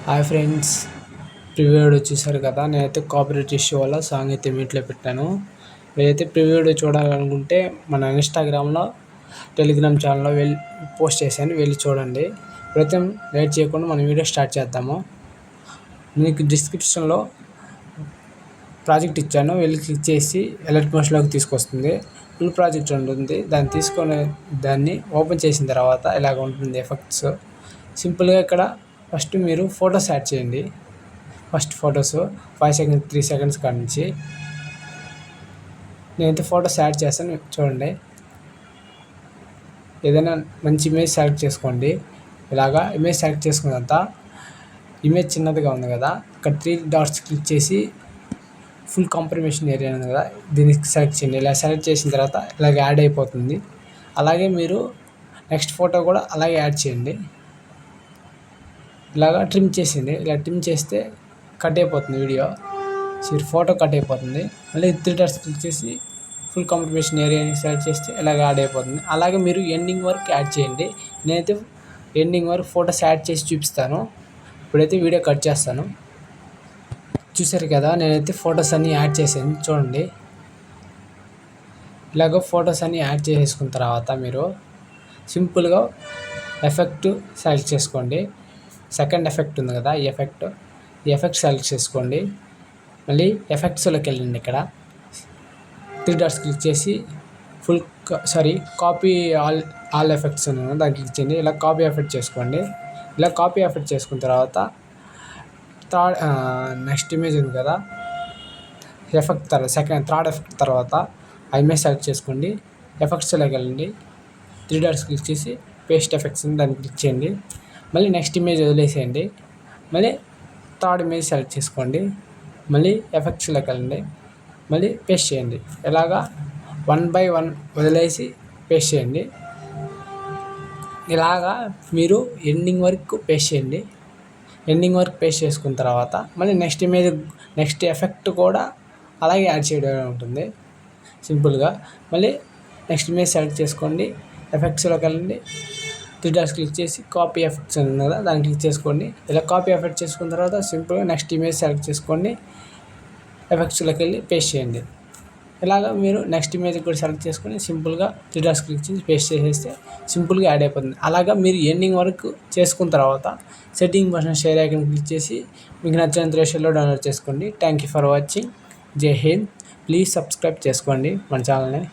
Hi friends, preview video చూశారు కదా. నేనైతే కాపీరైట్ ఇష్యూ వల్ల సాంగ్ అయితే మ్యూట్లో పెట్టాను. మీరైతే ప్రివ్యూ వీడియో చూడాలనుకుంటే మన ఇన్స్టాగ్రామ్లో, టెలిగ్రామ్ ఛానల్లో పోస్ట్ చేశాను, వెళ్ళి చూడండి. ప్రస్తుతం లేట్ చేయకుండా మనం వీడియో స్టార్ట్ చేద్దాము. మీకు డిస్క్రిప్షన్లో ప్రాజెక్ట్ ఇచ్చాను, వెళ్ళి క్లిక్ చేసి ఎలర్ట్ మోషన్లోకి తీసుకొస్తుంది. ఫుల్ ప్రాజెక్ట్ ఉంటుంది, దాన్ని ఓపెన్ చేసిన తర్వాత ఇలాగ ఉంటుంది ఎఫెక్ట్స్. సింపుల్గా ఇక్కడ ఫస్ట్ మీరు ఫొటోస్ యాడ్ చేయండి. ఫస్ట్ ఫొటోస్ 5 సెకండ్స్ 3 సెకండ్స్ కాడ నుంచి నేనైతే ఫొటోస్ యాడ్ చేస్తాను, చూడండి. ఏదైనా మంచి ఇమేజ్ సెలెక్ట్ చేసుకోండి. ఇలాగా ఇమేజ్ సెలెక్ట్ చేసుకున్న తర్వాత ఇమేజ్ చిన్నదిగా ఉంది కదా, ఇక్కడ 3 డాట్స్ క్లిక్ చేసి ఫుల్ కాంప్రిమేషన్ ఏరియా ఉంది కదా, దీన్ని సెలెక్ట్ చేయండి. ఇలా సెలెక్ట్ చేసిన తర్వాత ఇలాగ యాడ్ అయిపోతుంది. అలాగే మీరు నెక్స్ట్ ఫోటో కూడా అలాగే యాడ్ చేయండి. ఇలాగా ట్రిమ్ చేసింది. ఇలా ట్రిమ్ చేస్తే కట్ అయిపోతుంది వీడియో, ఫోటో కట్ అయిపోతుంది. మళ్ళీ 3 డాట్స్ క్లిక్ చేసి ఫుల్ కాంప్రిమేషన్ ఏరియాని సెలెక్ట్ చేస్తే ఇలాగ యాడ్ అయిపోతుంది. అలాగే మీరు ఎండింగ్ వరకు యాడ్ చేయండి. నేనైతే ఎండింగ్ వరకు ఫొటోస్ యాడ్ చేసి చూపిస్తాను. ఇప్పుడైతే వీడియో కట్ చేస్తాను. చూసారు కదా, నేనైతే ఫొటోస్ అన్నీ యాడ్ చేసాను, చూడండి. ఇలాగ ఫొటోస్ అన్నీ యాడ్ చేసేసుకున్న తర్వాత మీరు సింపుల్గా ఎఫెక్ట్ సెలెక్ట్ చేసుకోండి. సెకండ్ ఎఫెక్ట్ ఉంది కదా, ఈ ఎఫెక్ట్ సెలెక్ట్ చేసుకోండి. మళ్ళీ ఎఫెక్ట్స్లోకి వెళ్ళండి. ఇక్కడ 3 డాట్స్ క్లిక్ చేసి కాపీ ఆల్ ఎఫెక్ట్స్ ఉన్నాయి, దాన్ని క్లిక్ చేయండి. ఇలా కాపీ ఎఫెక్ట్ చేసుకోండి. ఇలా కాపీ ఎఫెక్ట్ చేసుకున్న తర్వాత నెక్స్ట్ ఇమేజ్ ఉంది కదా, థర్డ్ ఎఫెక్ట్ తర్వాత ఆ ఇమేజ్ సెలెక్ట్ చేసుకోండి. ఎఫెక్ట్స్లోకి వెళ్ళండి. 3 డాట్స్ క్లిక్ చేసి పేస్ట్ ఎఫెక్ట్స్ దాన్ని క్లిక్ చేయండి. మళ్ళీ నెక్స్ట్ ఇమేజ్ వదిలేసేయండి. మళ్ళీ థర్డ్ ఇమేజ్ సెలెక్ట్ చేసుకోండి. మళ్ళీ ఎఫెక్ట్స్లోకి వెళ్ళండి. మళ్ళీ పేస్ట్ చేయండి. ఇలాగా 1 by 1 వదిలేసి పేస్ట్ చేయండి. ఇలాగా మీరు ఎండింగ్ వరకు పేస్ట్ చేయండి. ఎండింగ్ వరకు పేస్ట్ చేసుకున్న తర్వాత మళ్ళీ నెక్స్ట్ ఎఫెక్ట్ కూడా అలాగే యాడ్ చేయడం ఉంటుంది. సింపుల్గా మళ్ళీ నెక్స్ట్ ఇమేజ్ సెలెక్ట్ చేసుకోండి. ఎఫెక్ట్స్లోకి వెళ్ళండి. 3 డాట్స్ క్లిక్ చేసి కాపీ ఎఫెక్ట్స్ ఉంది కదా, దాన్ని క్లిక్ చేసుకోండి. ఇలా కాపీ ఎఫెక్ట్ చేసుకున్న తర్వాత సింపుల్గా నెక్స్ట్ ఇమేజ్ సెలెక్ట్ చేసుకోండి. ఎఫెక్ట్స్లోకి వెళ్ళి పేస్ట్ చేయండి. ఇలాగా మీరు నెక్స్ట్ ఇమేజ్ కూడా సెలెక్ట్ చేసుకొని సింపుల్గా 3 డాట్స్ క్లిక్ చేసి పేస్ట్ చేసేస్తే సింపుల్గా యాడ్ అయిపోతుంది. అలాగా మీరు ఎండింగ్ వరకు చేసుకున్న తర్వాత setting button share icon click చేసి మీకు నచ్చినంత రేషియోలో డౌన్లోడ్ చేసుకోండి. Thank you for watching. జై హింద్. ప్లీజ్ సబ్స్క్రైబ్ చేసుకోండి మన ఛానల్ని.